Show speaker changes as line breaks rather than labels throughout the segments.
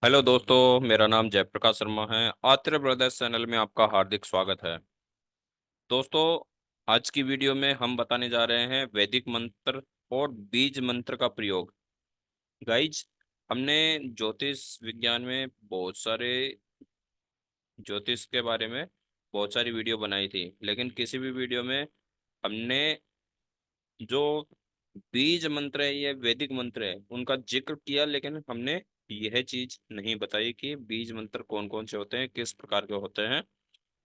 Hello दोस्तों, मेरा नाम जयप्रकाश शर्मा है। आत्रे ब्रदर्स चैनल में आपका हार्दिक स्वागत है। दोस्तों, आज की वीडियो में हम बताने जा रहे हैं वैदिक मंत्र और बीज मंत्र का प्रयोग। गाइज, हमने ज्योतिष विज्ञान में बहुत सारे ज्योतिष के बारे में बहुत सारी वीडियो बनाई थी, लेकिन किसी भी वीडियो में हमने जो बीज मंत्र है या वैदिक मंत्र है उनका जिक्र किया, लेकिन हमने यह चीज नहीं बताई कि बीज मंत्र कौन कौन से होते हैं, किस प्रकार के होते हैं,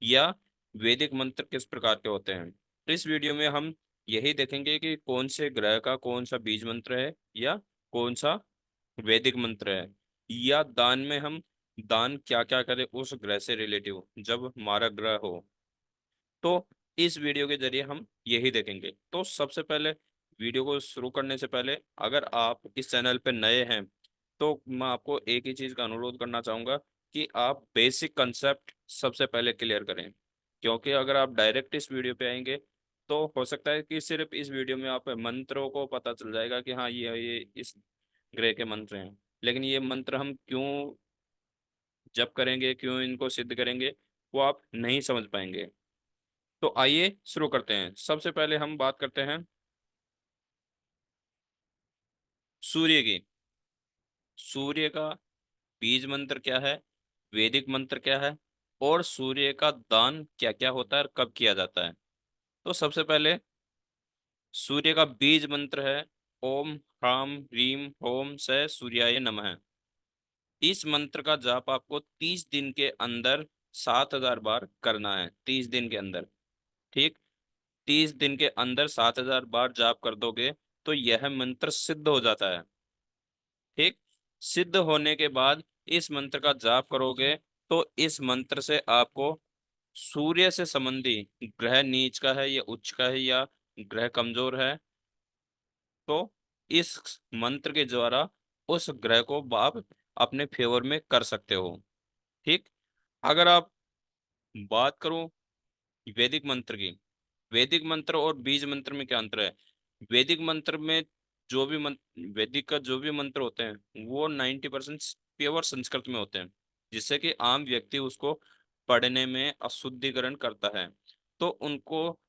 या वैदिक मंत्र किस प्रकार के होते हैं। तो इस वीडियो में हम यही देखेंगे कि कौन से ग्रह का कौन सा बीज मंत्र है या कौन सा वैदिक मंत्र है, या दान में हम दान क्या क्या करें उस ग्रह से रिलेटिव जब हमारा ग्रह हो। तो इस वीडियो के जरिए हम यही देखेंगे। तो सबसे पहले वीडियो को शुरू करने से पहले, अगर आप इस चैनल पे नए हैं तो मैं आपको एक ही चीज़ का अनुरोध करना चाहूँगा कि आप बेसिक कंसेप्ट सबसे पहले क्लियर करें, क्योंकि अगर आप डायरेक्ट इस वीडियो पे आएंगे तो हो सकता है कि सिर्फ इस वीडियो में आप मंत्रों को पता चल जाएगा कि हाँ ये इस ग्रह के मंत्र हैं, लेकिन ये मंत्र हम क्यों जप करेंगे, क्यों इनको सिद्ध करेंगे, वो आप नहीं समझ पाएंगे। तो आइए शुरू करते हैं। सबसे पहले हम बात करते हैं सूर्य की। सूर्य का बीज मंत्र क्या है, वैदिक मंत्र क्या है, और सूर्य का दान क्या क्या होता है और कब किया जाता है। तो सबसे पहले सूर्य का बीज मंत्र है ओम ह्राम ह्रीम ओम से सूर्याय नमः। इस मंत्र का जाप आपको 30 दिन के अंदर 7,000 बार करना है। 30 दिन के अंदर, ठीक। 30 दिन के अंदर 7,000 बार जाप कर दोगे तो यह मंत्र सिद्ध हो जाता है। ठीक। सिद्ध होने के बाद इस मंत्र का जाप करोगे तो इस मंत्र से आपको सूर्य से संबंधी, ग्रह नीच का है या उच्च का है या ग्रह कमजोर है, तो इस मंत्र के द्वारा उस ग्रह को आप अपने फेवर में कर सकते हो। ठीक। अगर आप बात करो वैदिक मंत्र की, वैदिक मंत्र और बीज मंत्र में क्या अंतर है। वैदिक मंत्र में जो भी मंत्र, वैदिक का जो भी मंत्र होते हैं वो 90% प्योर संस्कृत में होते हैं, जिससे कि आम व्यक्ति उसको पढ़ने में अशुद्धिकरण करता है। तो उनको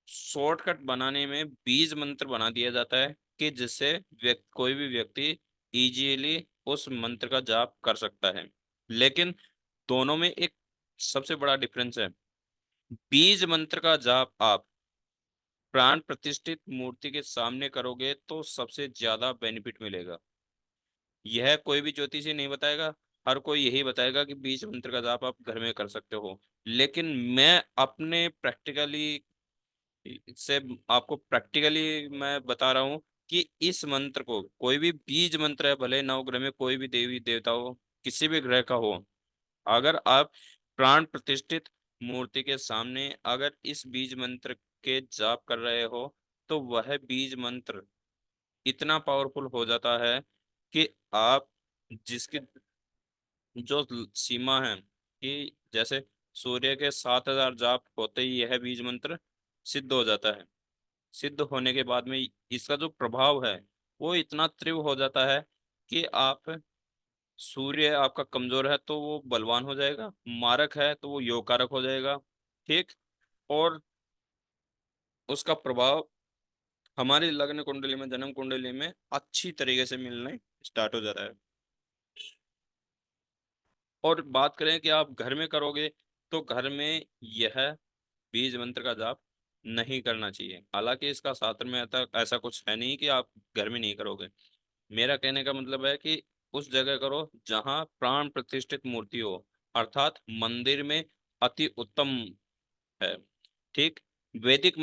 शॉर्टकट बनाने में बीज मंत्र बना दिया जाता है कि जिससे कोई भी व्यक्ति इजीली उस मंत्र का जाप कर सकता है। लेकिन दोनों में एक सबसे बड़ा डिफरेंस है। बीज मंत्र का जाप आप प्राण प्रतिष्ठित मूर्ति के सामने करोगे तो सबसे ज्यादा बेनिफिट मिलेगा। यह कोई भी ज्योतिषी नहीं बताएगा। हर कोई यही बताएगा कि बीज मंत्र का जाप आप घर में कर सकते हो, लेकिन मैं अपने प्रैक्टिकली से आपको प्रैक्टिकली मैं बता रहा हूँ कि इस मंत्र को, कोई भी बीज मंत्र है, भले नवग्रह में कोई भी देवी देवता हो, किसी भी ग्रह का हो, अगर आप प्राण प्रतिष्ठित मूर्ति के सामने अगर इस बीज मंत्र के जाप कर रहे हो तो वह बीज मंत्र इतना पावरफुल हो जाता है कि आप जिसकी जो सीमा है कि जैसे सूर्य के 7,000 जाप होते ही यह बीज मंत्र सिद्ध हो जाता है। सिद्ध होने के बाद में इसका जो प्रभाव है वो इतना तीव्र हो जाता है कि आप, सूर्य आपका कमजोर है तो वो बलवान हो जाएगा, मारक है तो वो योगकारक हो जाएगा। ठीक। और उसका प्रभाव हमारी लग्न कुंडली में, जन्म कुंडली में अच्छी तरीके से मिलने स्टार्ट हो जाता है। और बात करें कि आप घर में करोगे तो घर में यह बीज मंत्र का जाप नहीं करना चाहिए। हालांकि इसका शास्त्र में ऐसा ऐसा कुछ है नहीं कि आप घर में नहीं करोगे। मेरा कहने का मतलब है कि उस जगह करो जहां प्राण प्रतिष्ठित मूर्ति हो, अर्थात मंदिर में अति उत्तम है। ठीक। वैदिक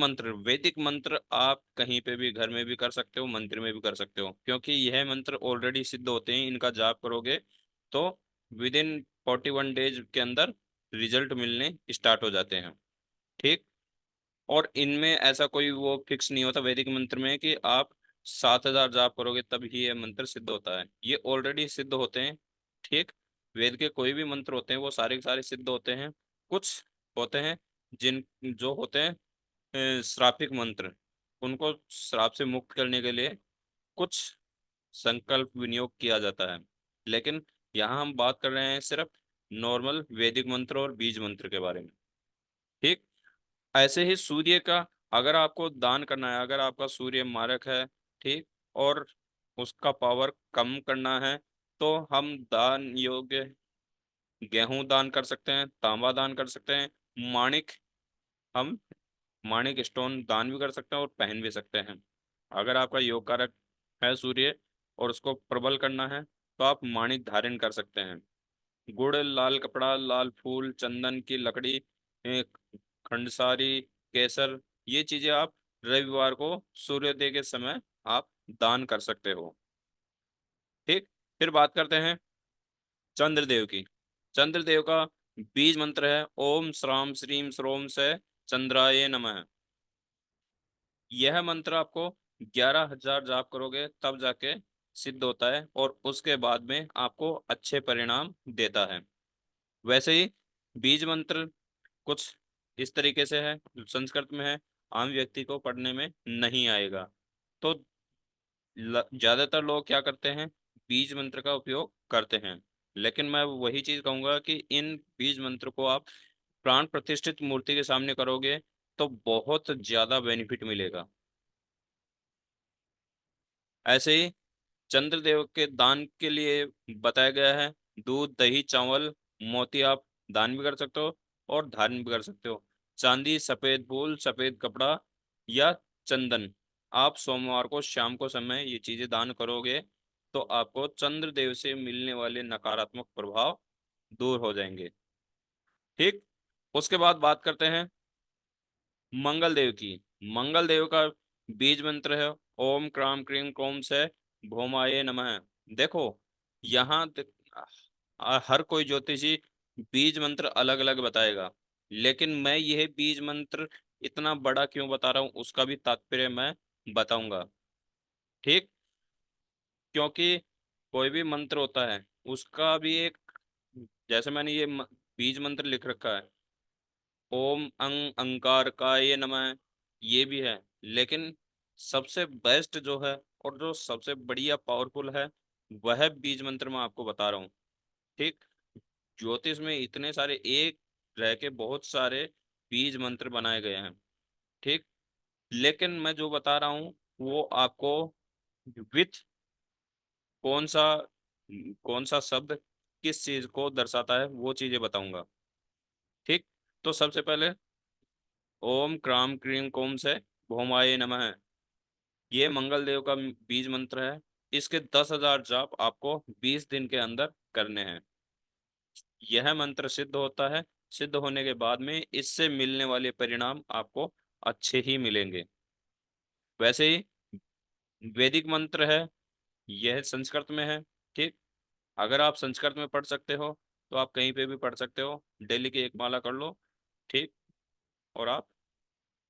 मंत्र आप कहीं पे भी, घर में भी कर सकते हो, मंदिर में भी कर सकते हो, क्योंकि यह मंत्र ऑलरेडी सिद्ध होते हैं। इनका जाप करोगे तो विद इन 41 डेज के अंदर रिजल्ट मिलने स्टार्ट हो जाते हैं। ठीक। और इनमें ऐसा कोई वो फिक्स नहीं होता वैदिक मंत्र में कि आप 7,000 जाप करोगे तब ही ये मंत्र सिद्ध होता है। ये ऑलरेडी सिद्ध होते हैं। ठीक। वेद के कोई भी मंत्र होते हैं वो सारे के सारे सिद्ध होते हैं। कुछ होते हैं जिन जो होते हैं श्रापिक मंत्र, उनको श्राप से मुक्त करने के लिए कुछ संकल्प विनियोग किया जाता है। लेकिन यहाँ हम बात कर रहे हैं सिर्फ नॉर्मल वैदिक मंत्र और बीज मंत्र के बारे में। ठीक। ऐसे ही सूर्य का अगर आपको दान करना है, अगर आपका सूर्य मारक है, ठीक, और उसका पावर कम करना है, तो हम दान योग्य गेहूं दान कर सकते हैं, तांबा दान कर सकते हैं, माणिक, हम माणिक स्टोन दान भी कर सकते हैं और पहन भी सकते हैं। अगर आपका योग कारक है सूर्य और उसको प्रबल करना है, तो आप माणिक धारण कर सकते हैं। गुड़, लाल कपड़ा, लाल फूल, चंदन की लकड़ी, एक खंडसारी, केसर, ये चीजें आप रविवार को सूर्योदय के समय आप दान कर सकते हो। ठीक। फिर बात करते हैं चंद्रदेव की। चंद्रदेव का बीज मंत्र है ओम श्राम श्रीम श्रोम से चंद्राय नमः। यह मंत्र आपको 11,000 जाप करोगे तब जाके सिद्ध होता है और उसके बाद में आपको अच्छे परिणाम देता है। वैसे ही बीज मंत्र कुछ इस तरीके से है, संस्कृत में है, आम व्यक्ति को पढ़ने में नहीं आएगा। तो ज्यादातर लोग क्या करते हैं, बीज मंत्र का उपयोग करते हैं। लेकिन मैं वही चीज कहूंगा कि इन बीज मंत्र को आप प्राण प्रतिष्ठित मूर्ति के सामने करोगे तो बहुत ज्यादा बेनिफिट मिलेगा। ऐसे ही चंद्रदेव के दान के लिए बताया गया है, दूध, दही, चावल, मोती आप दान भी कर सकते हो और धारण भी कर सकते हो। चांदी, सफेद फूल, सफेद कपड़ा या चंदन, आप सोमवार को शाम को समय ये चीजें दान करोगे तो आपको चंद्रदेव से मिलने वाले नकारात्मक प्रभाव दूर हो जाएंगे। ठीक। उसके बाद बात करते हैं मंगल देव की। मंगल देव का बीज मंत्र है ओम क्राम क्रीम क्रोम से भौमाय नमः। देखो, यहाँ हर कोई ज्योतिषी बीज मंत्र अलग अलग बताएगा, लेकिन मैं यह बीज मंत्र इतना बड़ा क्यों बता रहा हूँ उसका भी तात्पर्य मैं बताऊंगा। ठीक। क्योंकि कोई भी मंत्र होता है उसका भी एक, जैसे मैंने ये बीज मंत्र लिख रखा है ओम अंकार काय नमः, ये भी है, लेकिन सबसे बेस्ट जो है और जो सबसे बढ़िया पावरफुल है वह बीज मंत्र मैं आपको बता रहा हूँ। ठीक। ज्योतिष में इतने सारे एक रह के बहुत सारे बीज मंत्र बनाए गए हैं। ठीक। लेकिन मैं जो बता रहा हूँ वो आपको विथ कौन सा कौन सा शब्द किस चीज को दर्शाता है वो चीजें बताऊंगा। ठीक। तो सबसे पहले ओम क्राम क्रीम कोम से भौमाय नमः, ये मंगल देव का बीज मंत्र है। इसके 10,000 जाप आपको 20 दिन के अंदर करने हैं। यह मंत्र सिद्ध होता है, सिद्ध होने के बाद में इससे मिलने वाले परिणाम आपको अच्छे ही मिलेंगे। वैसे ही वैदिक मंत्र है, यह संस्कृत में है। ठीक। अगर आप संस्कृत में पढ़ सकते हो तो आप कहीं पे भी पढ़ सकते हो, डेली की एक माला कर लो। ठीक। और आप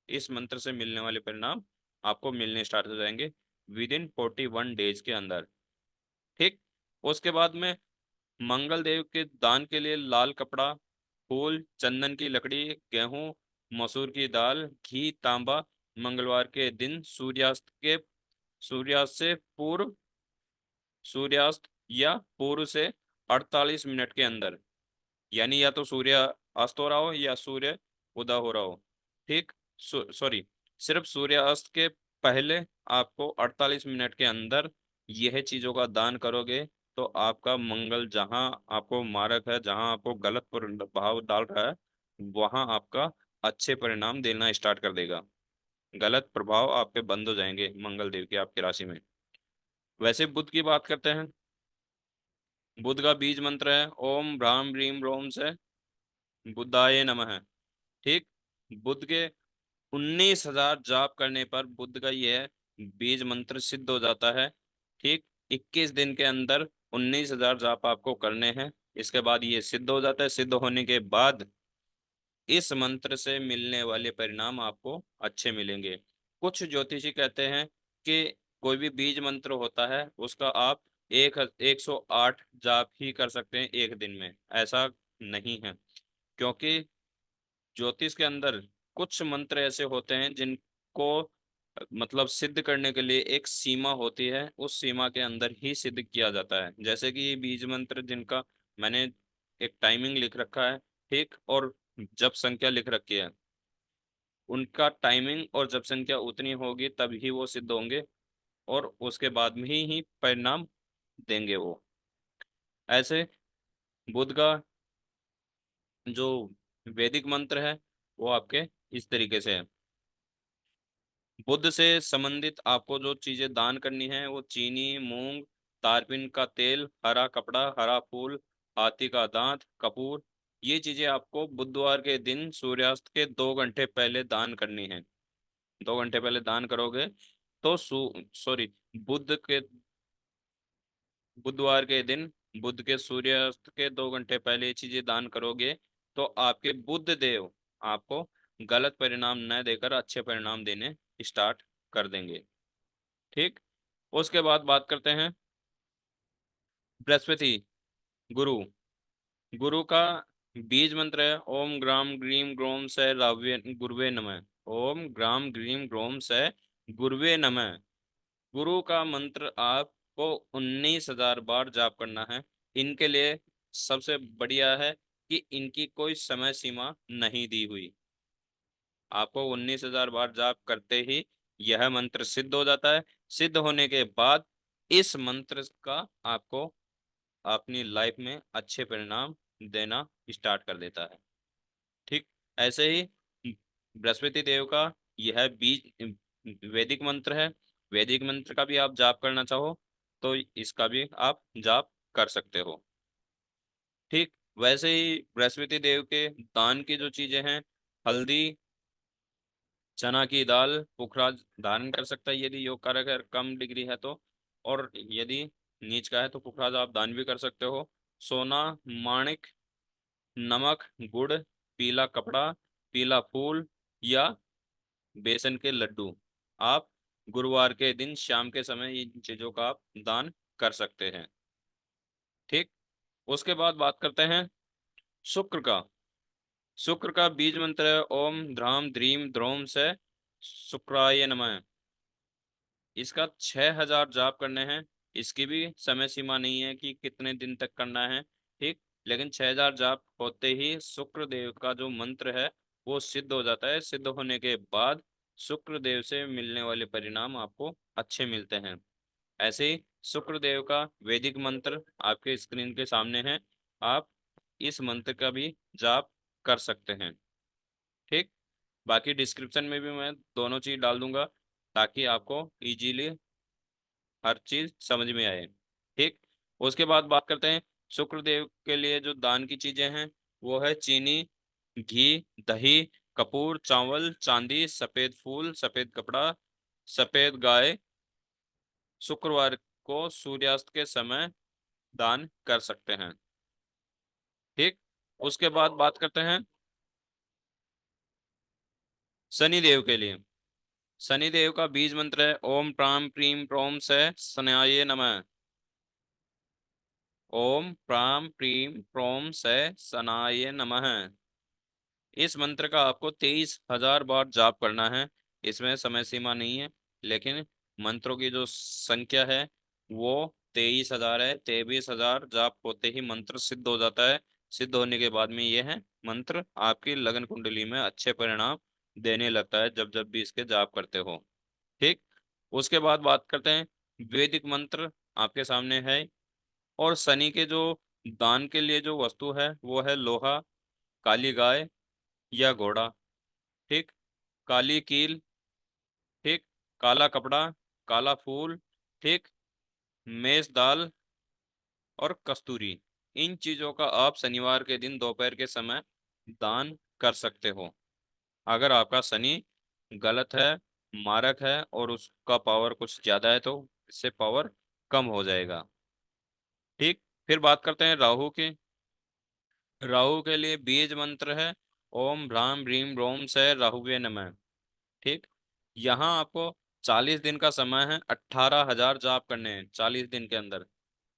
इस मंत्र से मिलने वाले परिणाम आपको मिलने स्टार्ट हो जाएंगे विद इन 41 डेज के अंदर। ठीक। उसके बाद में मंगल देव के दान के लिए लाल कपड़ा, फूल, चंदन की लकड़ी, गेहूं, मसूर की दाल, घी, तांबा, मंगलवार के दिन सूर्यास्त से पूर्व, सूर्यास्त या पूर्व से 48 मिनट के अंदर, यानी या तो सूर्य अस्त हो रहा हो या सूर्य उदय हो रहा हो। ठीक। सॉरी, सिर्फ सूर्य अस्त के पहले आपको 48 मिनट के अंदर यह चीजों का दान करोगे तो आपका मंगल जहां आपको मारक है, जहां आपको गलत प्रभाव डाल रहा है, वहां आपका अच्छे परिणाम देना स्टार्ट कर देगा। गलत प्रभाव आपके बंद हो जाएंगे मंगल देव के आपकी राशि में। वैसे बुध की बात करते हैं। बुध का बीज मंत्र है ओम भ्राम ह्रीम रोम से बुधाय नमः। ठीक। बुध के 19,000 जाप करने पर बुद्ध का यह बीज मंत्र सिद्ध हो जाता है। ठीक। 21 दिन के अंदर 19,000 जाप आपको करने हैं। इसके बाद ये सिद्ध हो जाता है। सिद्ध होने के बाद इस मंत्र से मिलने वाले परिणाम आपको अच्छे मिलेंगे। कुछ ज्योतिषी कहते हैं कि कोई भी बीज मंत्र होता है उसका आप 108 जाप ही कर सकते हैं एक दिन में। ऐसा नहीं है, क्योंकि ज्योतिष के अंदर कुछ मंत्र ऐसे होते हैं जिनको मतलब सिद्ध करने के लिए एक सीमा होती है, उस सीमा के अंदर ही सिद्ध किया जाता है। जैसे कि ये बीज मंत्र जिनका मैंने एक टाइमिंग लिख रखा है, ठीक, और जब संख्या लिख रखी है, उनका टाइमिंग और जब संख्या उतनी होगी तभी वो सिद्ध होंगे, और उसके बाद में ही परिणाम देंगे वो। ऐसे बुद्ध का जो वैदिक मंत्र है वो आपके इस तरीके से है। बुद्ध से संबंधित आपको जो चीजें दान करनी है वो चीनी, मूंग, तारपीन का तेल, हरा कपड़ा, हरा फूल, हाथी का दांत, कपूर, ये चीजें आपको बुधवार के दिन सूर्यास्त के 2 घंटे पहले दान करनी है। 2 घंटे पहले दान करोगे तो सॉरी, बुद्ध के बुधवार के दिन, बुध के सूर्यास्त के 2 घंटे पहले ये चीजें दान करोगे तो आपके बुद्ध देव आपको गलत परिणाम न देकर अच्छे परिणाम देने स्टार्ट कर देंगे। ठीक। उसके बाद बात करते हैं बृहस्पति, गुरु। गुरु का बीज मंत्र है ओम ग्राम ग्रीम ग्रोम से राव्य गुरुवे नमः। ओम ग्राम ग्रीम ग्रोम से गुरुवे नमः। गुरु का मंत्र आपको 19,000 बार जाप करना है। इनके लिए सबसे बढ़िया है कि इनकी कोई समय सीमा नहीं दी हुई। आपको 19,000 बार जाप करते ही यह मंत्र सिद्ध हो जाता है। सिद्ध होने के बाद इस मंत्र का आपको अपनी लाइफ में अच्छे परिणाम देना स्टार्ट कर देता है। ठीक। ऐसे ही बृहस्पति देव का यह बीज वैदिक मंत्र है। वैदिक मंत्र का भी आप जाप करना चाहो तो इसका भी आप जाप कर सकते हो। ठीक। वैसे ही बृहस्पति देव के दान की जो चीजें हैं, हल्दी, चना की दाल, पुखराज धारण कर सकता है यदि योग कारक है, कम डिग्री है तो, और यदि नीच का है तो पुखराज आप दान भी कर सकते हो। सोना, माणिक, नमक, गुड़, पीला कपड़ा, पीला फूल या बेसन के लड्डू आप गुरुवार के दिन शाम के समय इन चीजों का आप दान कर सकते हैं। ठीक। उसके बाद बात करते हैं शुक्र का। शुक्र का बीज मंत्र है ओम ध्राम ध्रीम ध्रोम से शुक्राय नमः। इसका 6,000 जाप करने हैं। इसकी भी समय सीमा नहीं है कि कितने दिन तक करना है। ठीक। लेकिन 6,000 जाप होते ही शुक्र देव का जो मंत्र है वो सिद्ध हो जाता है। सिद्ध होने के बाद शुक्र देव से मिलने वाले परिणाम आपको अच्छे मिलते हैं। ऐसे ही शुक्र देव का वैदिक मंत्र आपके स्क्रीन के सामने है। आप इस मंत्र का भी जाप कर सकते हैं। ठीक। बाकी डिस्क्रिप्शन में भी मैं दोनों चीज डाल दूंगा ताकि आपको इजीली हर चीज समझ में आए। ठीक। उसके बाद बात करते हैं शुक्रदेव के लिए जो दान की चीजें हैं, वो है चीनी, घी, दही, कपूर, चावल, चांदी, सफेद फूल, सफेद कपड़ा, सफेद गाय। शुक्रवार को सूर्यास्त के समय दान कर सकते हैं। ठीक। उसके बाद बात करते हैं शनि देव के लिए। शनि देव का बीज मंत्र है ओम प्राम प्रीम प्रोम से शनाय नमः। ओम प्राम प्रीम प्रोम से शनाय नमः। इस मंत्र का आपको 23,000 बार जाप करना है। इसमें समय सीमा नहीं है, लेकिन मंत्रों की जो संख्या है वो 23,000 है। 23,000 जाप होते ही मंत्र सिद्ध हो जाता है। सिद्ध होने के बाद में यह है मंत्र आपकी लगन कुंडली में अच्छे परिणाम देने लगता है जब जब भी इसके जाप करते हो। ठीक। उसके बाद बात करते हैं वैदिक मंत्र आपके सामने है। और शनि के जो दान के लिए जो वस्तु है वो है लोहा, काली गाय या घोड़ा। ठीक। काली कील। ठीक। काला कपड़ा, काला फूल। ठीक। मेष दाल और कस्तूरी। इन चीजों का आप शनिवार के दिन दोपहर के समय दान कर सकते हो। अगर आपका शनि गलत है, मारक है और उसका पावर कुछ ज्यादा है तो इससे पावर कम हो जाएगा। ठीक। फिर बात करते हैं राहु की। राहु के लिए बीज मंत्र है ओम भ्राम भ्रीम रोम से राहुवे नमः। ठीक। यहाँ आपको 40 दिन का समय है, 18,000 जाप करने हैं 40 दिन के अंदर।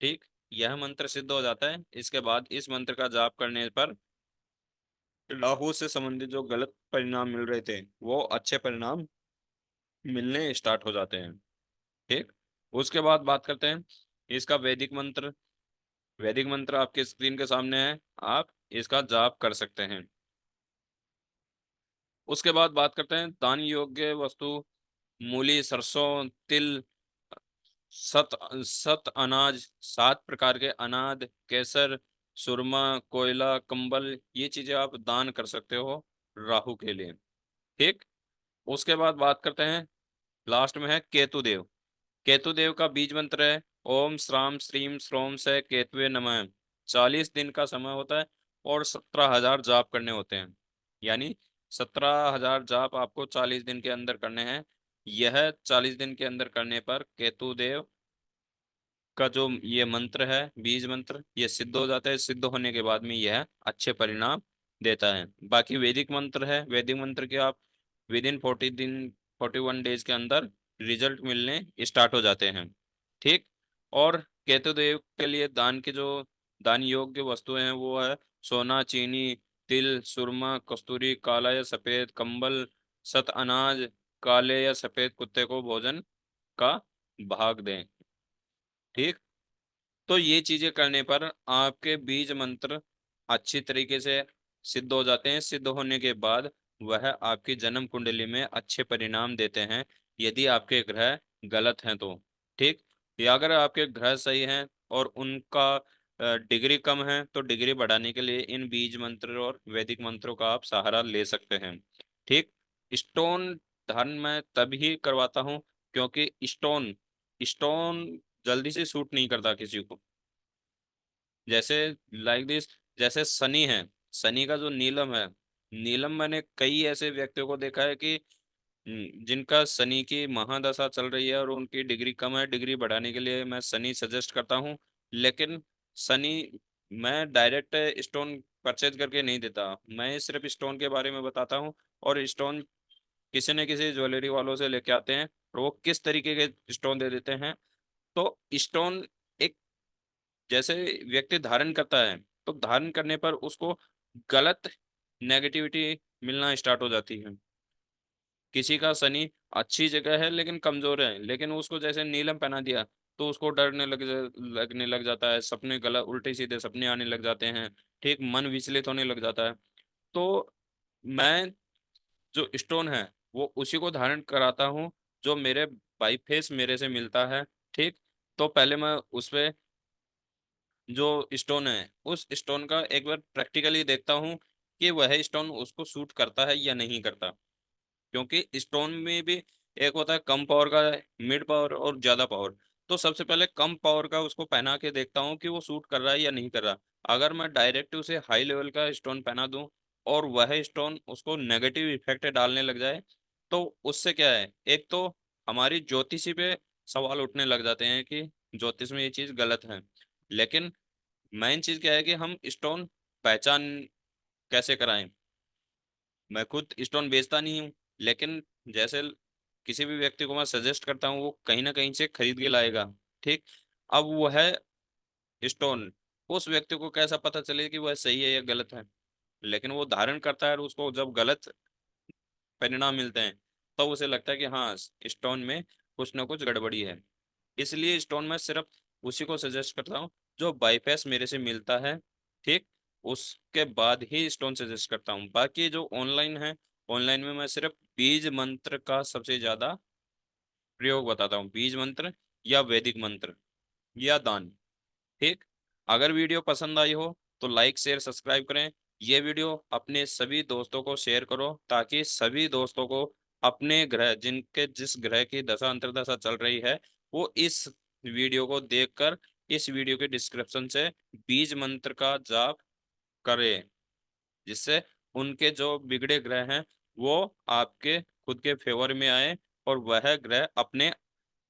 ठीक। यह मंत्र सिद्ध हो जाता है। इसके बाद इस मंत्र का जाप करने पर राहु से संबंधित जो गलत परिणाम मिल रहे थे वो अच्छे परिणाम मिलने स्टार्ट हो जाते हैं। ठीक। उसके बाद बात करते हैं इसका वैदिक मंत्र। वैदिक मंत्र आपके स्क्रीन के सामने है, आप इसका जाप कर सकते हैं। उसके बाद बात करते हैं दान योग्य वस्तु। मूली, सरसों, तिल, सत सत अनाज, 7 प्रकार के अनाज, केसर, सुरमा, कोयला, कंबल, ये चीजें आप दान कर सकते हो राहु के लिए। ठीक। उसके बाद बात करते हैं, लास्ट में है केतु देव। केतु देव का बीज मंत्र है ओम श्राम श्रीम श्रोम से केतुवे नमः। 40 दिन का समय होता है और 17,000 जाप करने होते हैं। यानी 17,000 जाप आपको 40 दिन के अंदर करने हैं। यह 40 दिन के अंदर करने पर केतु देव का जो ये मंत्र है, बीज मंत्र, ये सिद्ध हो जाता है। सिद्ध होने के बाद में यह अच्छे परिणाम देता है। बाकी वैदिक मंत्र है, वैदिक मंत्र के आप विद इन 40 दिन, 41 डेज के अंदर रिजल्ट मिलने स्टार्ट हो जाते हैं। ठीक। और केतु देव के लिए दान के जो दान योग्य वस्तुएं हैं वो है सोना, चीनी, तिल, सुरमा, कस्तूरी, काला या सफेद कंबल, सत अनाज, काले या सफेद कुत्ते को भोजन का भाग दें। ठीक। तो ये चीजें करने पर आपके बीज मंत्र अच्छी तरीके से सिद्ध हो जाते हैं। सिद्ध होने के बाद वह आपकी जन्म कुंडली में अच्छे परिणाम देते हैं, यदि आपके ग्रह गलत हैं तो। ठीक। या अगर आपके ग्रह सही हैं और उनका डिग्री कम है तो डिग्री बढ़ाने के लिए इन बीज मंत्र और वैदिक मंत्रों का आप सहारा ले सकते हैं। ठीक। स्टोन धारण मैं तभी करवाता हूँ क्योंकि स्टोन स्टोन जल्दी से सूट नहीं करता किसी को। जैसे लाइक दिस, जैसे शनि है, शनि का जो नीलम है, नीलम मैंने कई ऐसे व्यक्तियों को देखा है कि जिनका शनि की महादशा चल रही है और उनकी डिग्री कम है। डिग्री बढ़ाने के लिए मैं शनि सजेस्ट करता हूँ, लेकिन शनि मैं डायरेक्ट स्टोन परचेज करके नहीं देता। मैं सिर्फ स्टोन के बारे में बताता हूँ और स्टोन किसी न किसी ज्वेलरी वालों से लेके आते हैं और वो किस तरीके के स्टोन दे देते हैं। तो स्टोन एक जैसे व्यक्ति धारण करता है तो धारण करने पर उसको गलत नेगेटिविटी मिलना स्टार्ट हो जाती है। किसी का शनि अच्छी जगह है लेकिन कमजोर है, लेकिन उसको जैसे नीलम पहना दिया तो उसको डरने लगने लग जाता है, सपने गलत उल्टे सीधे सपने आने लग जाते हैं। ठीक। मन विचलित होने लग जाता है। तो मैं जो स्टोन है वो उसी को धारण कराता हूँ जो मेरे बाई फेस मेरे से मिलता है। ठीक। तो पहले मैं उस पे जो स्टोन है उस स्टोन का एक बार प्रैक्टिकली देखता हूँ कि वह स्टोन उसको सूट करता है या नहीं करता। क्योंकि स्टोन में भी एक होता है कम पावर का, मिड पावर और ज्यादा पावर। तो सबसे पहले कम पावर का उसको पहना के देखता हूँ कि वो सूट कर रहा है या नहीं कर रहा। अगर मैं डायरेक्ट उसे हाई लेवल का स्टोन पहना दूं और वह स्टोन उसको नेगेटिव इफेक्ट डालने लग जाए तो उससे क्या है, एक तो हमारी ज्योतिषी पे सवाल उठने लग जाते हैं कि ज्योतिष में ये चीज गलत है। लेकिन मेन चीज क्या है कि हम स्टोन पहचान कैसे कराएं। मैं खुद स्टोन बेचता नहीं हूँ, लेकिन जैसे किसी भी व्यक्ति को मैं सजेस्ट करता हूँ वो कहीं ना कहीं से खरीद के लाएगा। ठीक। अब वह स्टोन उस व्यक्ति को कैसा पता चले कि वह सही है या गलत है। लेकिन वो धारण करता है और उसको जब गलत परिणाम मिलते हैं तो उसे लगता है कि हाँ, स्टोन में कुछ ना कुछ गड़बड़ी है। इसलिए स्टोन में सिर्फ उसी को सजेस्ट करता हूँ जो बाईपास मेरे से मिलता है। ठीक। उसके बाद ही स्टोन सजेस्ट करता हूँ। बाकी जो ऑनलाइन है, ऑनलाइन में मैं सिर्फ बीज मंत्र का सबसे ज्यादा प्रयोग बताता हूँ, बीज मंत्र या वैदिक मंत्र या दान। ठीक। अगर वीडियो पसंद आई हो तो लाइक शेयर सब्सक्राइब करें। ये वीडियो अपने सभी दोस्तों को शेयर करो ताकि सभी दोस्तों को अपने ग्रह जिनके जिस ग्रह की दशा अंतर्दशा चल रही है वो इस वीडियो को देखकर इस वीडियो के डिस्क्रिप्शन से बीज मंत्र का जाप करें, जिससे उनके जो बिगड़े ग्रह हैं वो आपके खुद के फेवर में आए और वह ग्रह अपने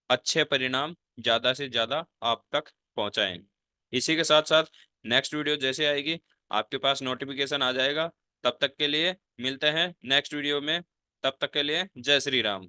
अच्छे परिणाम ज्यादा से ज्यादा आप तक पहुंचाएं। इसी के साथ साथ नेक्स्ट वीडियो जैसे आएगी आपके पास नोटिफिकेशन आ जाएगा। तब तक के लिए मिलते हैं नेक्स्ट वीडियो में। तब तक के लिए जय श्री राम।